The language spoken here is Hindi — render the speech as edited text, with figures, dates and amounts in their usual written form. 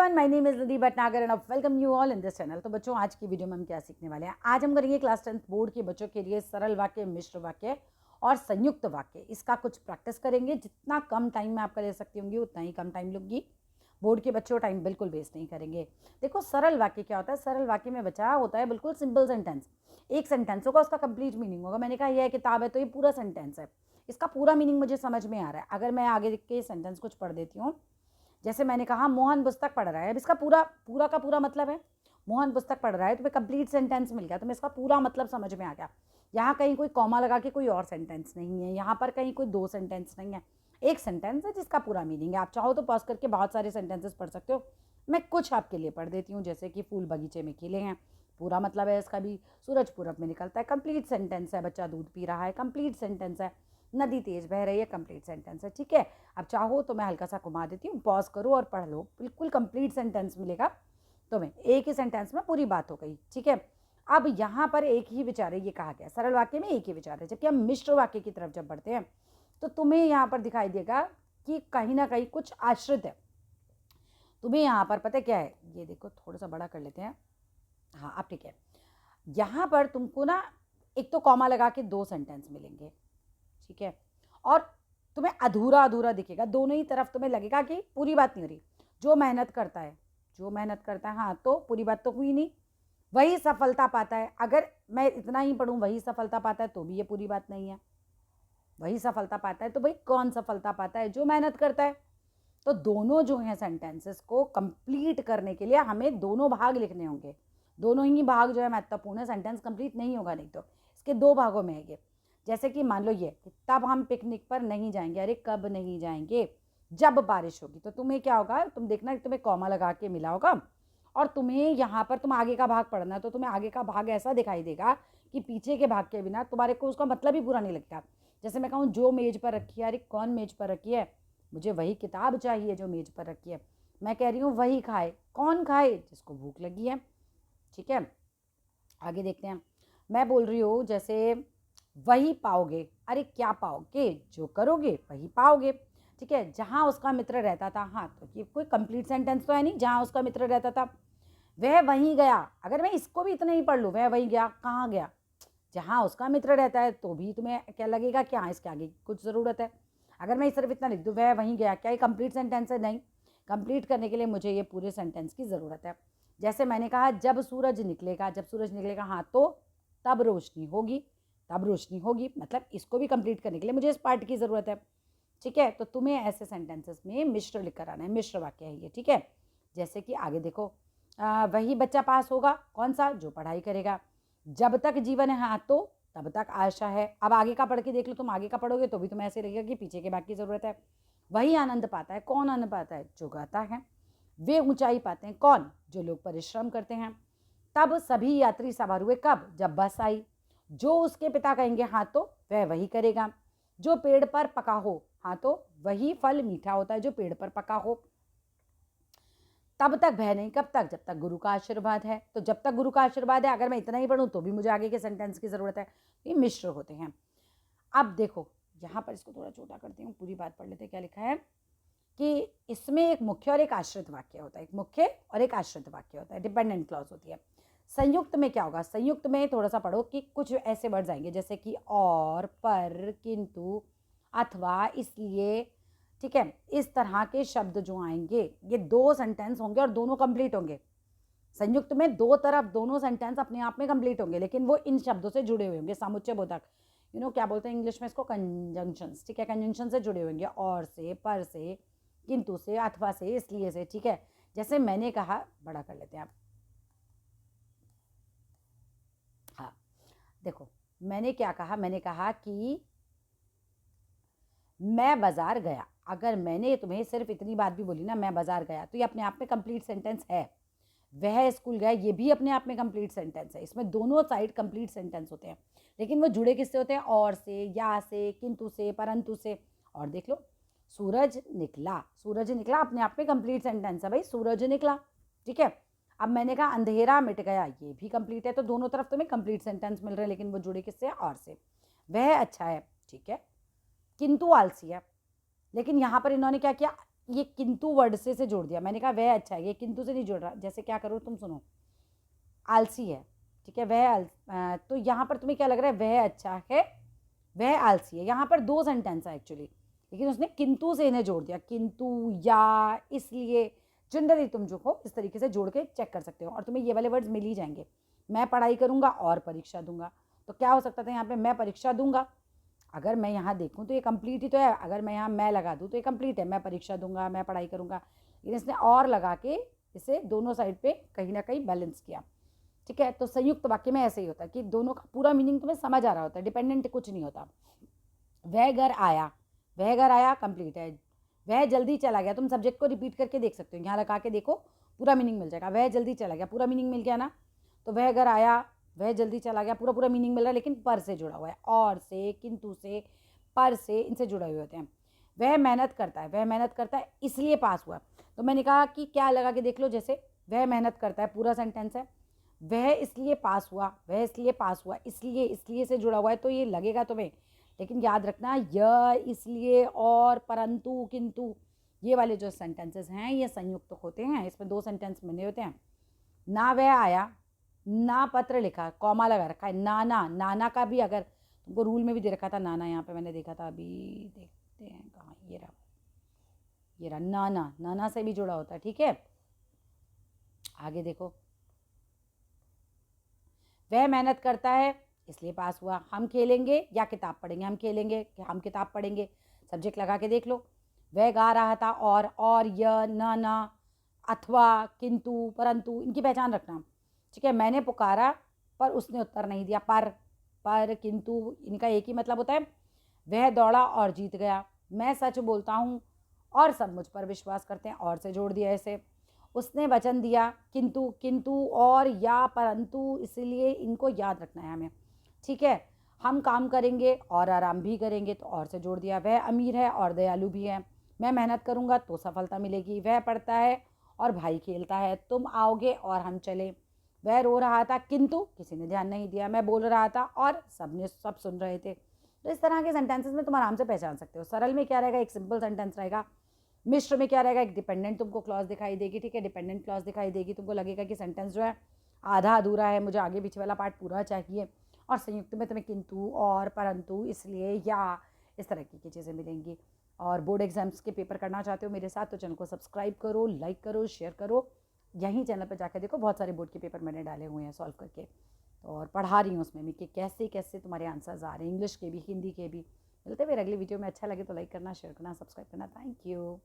Everyone, my name is Nidhi Bhatnagar and welcome you all in this channel. तो बच्चों, आज की वीडियो में हम क्या सीखने वाले हैं? आज हम करेंगे क्लास 10th बोर्ड के बच्चों के लिए सरल वाक्य, मिश्र वाक्य और संयुक्त वाक्य। इसका कुछ प्रैक्टिस करेंगे। जितना कम टाइम में आपका ले सकती होंगी उतना ही कम टाइम लूंगी। बोर्ड के बच्चों टाइम बिल्कुल वेस्ट नहीं करेंगे। देखो, सरल वाक्य क्या होता है? सरल वाक्य में बचा होता है बिल्कुल सिंपल सेंटेंस। एक सेंटेंस होगा, उसका कंप्लीट मीनिंग होगा। मैंने कहा यह किताब है तो ये पूरा सेंटेंस है, इसका पूरा मीनिंग मुझे समझ में आ रहा है। अगर मैं आगे के सेंटेंस कुछ पढ़ देती हूँ, जैसे मैंने कहा मोहन पुस्तक पढ़ रहा है, अब इसका पूरा पूरा का पूरा मतलब है मोहन पुस्तक पढ़ रहा है, तो कंप्लीट सेंटेंस मिल गया, तो मैं इसका पूरा मतलब समझ में आ गया। यहाँ कहीं कोई कॉमा लगा के कोई और सेंटेंस नहीं है, यहाँ पर कहीं कोई दो सेंटेंस नहीं है, एक सेंटेंस है जिसका पूरा मीनिंग है। आप चाहो तो पॉज करके बहुत सारे सेंटेंसेस पढ़ सकते हो। मैं कुछ आपके लिए पढ़ देती हूँ, जैसे कि फूल बगीचे में खिले हैं, पूरा मतलब है इसका भी। सूरज पूरब में निकलता है, कंप्लीट सेंटेंस है। बच्चा दूध पी रहा है, कंप्लीट सेंटेंस है। नदी तेज बह रही है, कंप्लीट सेंटेंस है। ठीक है, अब चाहो तो मैं हल्का सा घुमा देती हूँ, पॉज करो और पढ़ लो, बिल्कुल कंप्लीट सेंटेंस मिलेगा तुम्हें। एक ही सेंटेंस में पूरी बात हो गई। ठीक है, अब यहाँ पर एक ही विचार है, ये कहा गया सरल वाक्य में एक ही विचार है। जबकि हम मिश्र वाक्य की तरफ जब बढ़ते हैं तो तुम्हें यहाँ पर दिखाई देगा कि कहीं ना कहीं कुछ आश्रित है। तुम्हें यहाँ पर पता क्या है, ये देखो थोड़ा सा बड़ा कर लेते हैं। हाँ, अब ठीक है। यहाँ पर तुमको ना एक तो कॉमा लगा के दो सेंटेंस मिलेंगे, ठीक है, और तुम्हें अधूरा अधूरा दिखेगा। दोनों ही तरफ तुम्हें लगेगा कि पूरी बात नहीं हो रही। जो मेहनत करता है, जो मेहनत करता है, हाँ तो पूरी बात तो हुई नहीं। वही सफलता पाता है, अगर मैं इतना ही पढ़ूं वही सफलता पाता है तो भी ये पूरी बात नहीं है। वही सफलता पाता है तो भाई कौन सफलता पाता है? जो मेहनत करता है। तो दोनों जो हैं सेंटेंसेस को कंप्लीट करने के लिए हमें दोनों भाग लिखने होंगे। दोनों ही भाग जो है महत्वपूर्ण है, सेंटेंस कंप्लीट नहीं होगा नहीं तो। इसके दो भागों में है ये। जैसे कि मान लो ये, तब हम पिकनिक पर नहीं जाएंगे। अरे कब नहीं जाएंगे? जब बारिश होगी। तो तुम्हें क्या होगा, तुम देखना तुम्हें कॉमा लगा के मिला होगा और तुम्हें यहाँ पर तुम आगे का भाग पढ़ना, तो तुम्हें आगे का भाग ऐसा दिखाई देगा कि पीछे के भाग के बिना तुम्हारे को उसका मतलब ही पूरा नहीं लगता। जैसे मैं कहूँ जो मेज पर रखी है, अरे कौन मेज पर रखी है? मुझे वही किताब चाहिए जो मेज पर रखी है। मैं कह रही हूँ वही खाए। कौन खाए? जिसको भूख लगी है। ठीक है, आगे देखते हैं। मैं बोल रही हूँ जैसे वही पाओगे। अरे क्या पाओगे? जो करोगे वही पाओगे। ठीक है, जहाँ उसका मित्र रहता था। हाँ, तो ये कोई कंप्लीट सेंटेंस तो है नहीं। जहाँ उसका मित्र रहता था, वह वहीं गया। अगर मैं इसको भी इतना ही पढ़ लूँ, वह वहीं गया, कहाँ गया? जहाँ उसका मित्र रहता है, तो भी तुम्हें क्या लगेगा कि हाँ इसके आगे कुछ ज़रूरत है। अगर मैं सिर्फ इतना लिख दूँ वह वहीं गया, क्या ये कंप्लीट सेंटेंस है? नहीं। कंप्लीट करने के लिए मुझे ये पूरे सेंटेंस की ज़रूरत है। जैसे मैंने कहा जब सूरज निकलेगा। जब सूरज निकलेगा, हाँ तो तब रोशनी होगी। तब रोशनी होगी, मतलब इसको भी कंप्लीट करने के लिए मुझे इस पार्ट की ज़रूरत है। ठीक है, तो तुम्हें ऐसे सेंटेंसेस में मिश्र लिख कर आना है। मिश्र वाक्य है ये। ठीक है, जैसे कि आगे देखो, वही बच्चा पास होगा। कौन सा? जो पढ़ाई करेगा। जब तक जीवन है, हाँ तो तब तक आशा है। अब आगे का पढ़ के देख लो, तुम आगे का पढ़ोगे तो भी तुम्हें ऐसे लगेगा कि पीछे के भाग की ज़रूरत है। वही आनंद पाता है। कौन आनंद पाता है? जो गाता है। वे ऊंचाई पाते हैं। कौन? जो लोग परिश्रम करते हैं। तब सभी यात्री सवार हुए। कब? जब बस आई। जो उसके पिता कहेंगे, हाँ तो वह वही करेगा। जो पेड़ पर पका हो, हाँ तो वही फल मीठा होता है जो पेड़ पर पका हो। तब तक भय नहीं। कब तक? जब तक गुरु का आशीर्वाद है। तो जब तक गुरु का आशीर्वाद है, अगर मैं इतना ही पढ़ूं तो भी मुझे आगे के सेंटेंस की जरूरत है। ये मिश्र होते हैं। अब देखो, यहाँ पर इसको थोड़ा छोटा करती हूँ, पूरी बात पढ़ लेते हैं। क्या लिखा है कि इसमें एक मुख्य और एक आश्रित वाक्य होता है। एक मुख्य और एक आश्रित वाक्य होता है, डिपेंडेंट क्लॉज होती है। संयुक्त में क्या होगा? संयुक्त में थोड़ा सा पढ़ो कि कुछ ऐसे वर्ड्स आएंगे जैसे कि और, पर, किंतु, अथवा, इसलिए। ठीक है, इस तरह के शब्द जो आएंगे ये दो सेंटेंस होंगे और दोनों कंप्लीट होंगे। संयुक्त में दो तरफ दोनों सेंटेंस अपने आप में कंप्लीट होंगे, लेकिन वो इन शब्दों से जुड़े हुए होंगे। समुच्चय बोधक, क्या बोलते हैं इंग्लिश में इसको? कंजंक्शंस। ठीक है, कंजंक्शन से जुड़े होंगे, और से, पर से, किंतु से, अथवा से, इसलिए से। ठीक है, जैसे मैंने कहा, बड़ा कर लेते हैं आप। हाँ देखो, मैंने क्या कहा? मैंने कहा कि मैं बाजार गया। अगर मैंने तुम्हें सिर्फ इतनी बात भी बोली ना, मैं बाजार गया, तो ये अपने आप में कंप्लीट सेंटेंस है। वह स्कूल गया, ये भी अपने आप में कंप्लीट सेंटेंस है। इसमें दोनों साइड कंप्लीट सेंटेंस होते हैं, लेकिन वो जुड़े किससे होते हैं? और से, या से, किंतु से, परंतु से। और देख लो, सूरज निकला। सूरज निकला अपने आप में कंप्लीट सेंटेंस है भाई, सूरज निकला। ठीक है, अब मैंने कहा अंधेरा मिट गया, ये भी कंप्लीट है। तो दोनों तरफ तुम्हें कंप्लीट सेंटेंस मिल रहे हैं, लेकिन वो जुड़े किससे? और से। वह अच्छा है। ठीक है, किंतु आलसी है। लेकिन यहाँ पर इन्होंने क्या किया? ये किंतु वर्ड से जोड़ दिया। मैंने कहा वह अच्छा है, ये किंतु से नहीं जोड़ रहा। जैसे क्या करो तुम, सुनो, आलसी है, ठीक है, तो यहाँ पर तुम्हें क्या लग रहा है, वह अच्छा है, वह आलसी है। यहाँ पर 2 सेंटेंस है एक्चुअली, लेकिन उसने किंतु से इन्हें जोड़ दिया, किंतु या इसलिए। जनरली तुम जो हो इस तरीके से जोड़ के चेक कर सकते हो, और तुम्हें ये वाले वर्ड्स मिल ही जाएंगे। मैं पढ़ाई करूँगा और परीक्षा दूंगा, तो क्या हो सकता था यहाँ पे, मैं परीक्षा दूंगा। अगर मैं यहाँ देखूँ तो ये कंप्लीट ही तो है। अगर मैं यहाँ मैं लगा दूँ तो ये कंप्लीट है, मैं परीक्षा दूंगा, मैं पढ़ाई करूँगा। लेकिन इसने और लगा के इसे दोनों साइड पे कहीं ना कहीं बैलेंस किया, ठीक है। तो संयुक्त वाक्य में ऐसे ही होता है कि दोनों का पूरा मीनिंग तुम्हें समझ आ रहा होता है, डिपेंडेंट कुछ नहीं होता। वह घर आया, वह घर आया कंप्लीट है। वह जल्दी चला गया, तुम सब्जेक्ट को रिपीट करके देख सकते हो, यहाँ लगा के देखो, पूरा मीनिंग मिल जाएगा। वह जल्दी चला गया, पूरा मीनिंग मिल गया ना। तो वह घर आया, वह जल्दी चला गया, पूरा मीनिंग मिल रहा है, लेकिन पर से जुड़ा हुआ है, और से, किंतु से, पर से, इनसे जुड़े हुए होते हैं। वह मेहनत करता है, वह मेहनत करता है इसलिए पास हुआ। तो मैंने कहा कि क्या लगा के देख लो, जैसे वह मेहनत करता है पूरा सेंटेंस है, वह इसलिए पास हुआ, वह इसलिए पास हुआ, इसलिए से जुड़ा हुआ है, तो ये लगेगा तुम्हें। लेकिन याद रखना, यह, इसलिए, और, परंतु, किंतु, ये वाले जो सेंटेंसेस हैं ये संयुक्त होते हैं। इसमें 2 सेंटेंस बने होते हैं। ना वह आया, ना पत्र लिखा, कॉमा लगा रखा है, नाना, नाना का भी अगर तुमको रूल में भी दे रखा था नाना, यहाँ पे मैंने देखा था, अभी देखते हैं कहाँ, ये रहा, ये रहा, नाना, नाना से भी जुड़ा होता है, ठीक है। आगे देखो, वह मेहनत करता है इसलिए पास हुआ। हम खेलेंगे या किताब पढ़ेंगे, हम खेलेंगे, हम किताब पढ़ेंगे, सब्जेक्ट लगा के देख लो। वह गा रहा था, और, यह, ना, अथवा, किंतु, परंतु, इनकी पहचान रखना, ठीक है। मैंने पुकारा पर उसने उत्तर नहीं दिया, पर, किंतु, इनका एक ही मतलब होता है। वह दौड़ा और जीत गया। मैं सच बोलता हूँ और सब मुझ पर विश्वास करते हैं, और से जोड़ दिया ऐसे। उसने वचन दिया, किंतु और या परंतु, इसलिए इनको याद रखना है हमें, ठीक है। हम काम करेंगे और आराम भी करेंगे, तो और से जोड़ दिया। वह अमीर है और दयालु भी है। मैं मेहनत करूँगा तो सफलता मिलेगी। वह पढ़ता है और भाई खेलता है। तुम आओगे और हम चले। वह रो रहा था किंतु किसी ने ध्यान नहीं दिया। मैं बोल रहा था और सब सुन रहे थे। तो इस तरह के सेंटेंसेस में तुम आराम से पहचान सकते हो। सरल में क्या रहेगा, एक सिंपल सेंटेंस रहेगा। मिश्र में क्या रहेगा, एक डिपेंडेंट तुमको क्लॉज दिखाई देगी, ठीक है, डिपेंडेंट क्लॉज दिखाई देगी। तुमको लगेगा कि सेंटेंस जो है आधा अधूरा है, मुझे आगे पीछे वाला पार्ट पूरा चाहिए। और संयुक्त में तुम्हें किंतु, और, परंतु, इसलिए, या, इस तरह की चीज़ें मिलेंगी। और बोर्ड एग्जाम्स के पेपर करना चाहते हो मेरे साथ, तो चैनल को सब्सक्राइब करो, लाइक करो, शेयर करो। यहीं चैनल पर जाकर देखो, बहुत सारे बोर्ड के पेपर मैंने डाले हुए हैं सॉल्व करके, और पढ़ा रही हूँ उसमें भी कि कैसे कैसे तुम्हारे आंसर्स आ रहे हैं, इंग्लिश के भी, हिंदी के भी। मिलते हुए अगली वीडियो में। अच्छा लगे तो लाइक करना, शेयर करना, सब्सक्राइब करना। Thank you.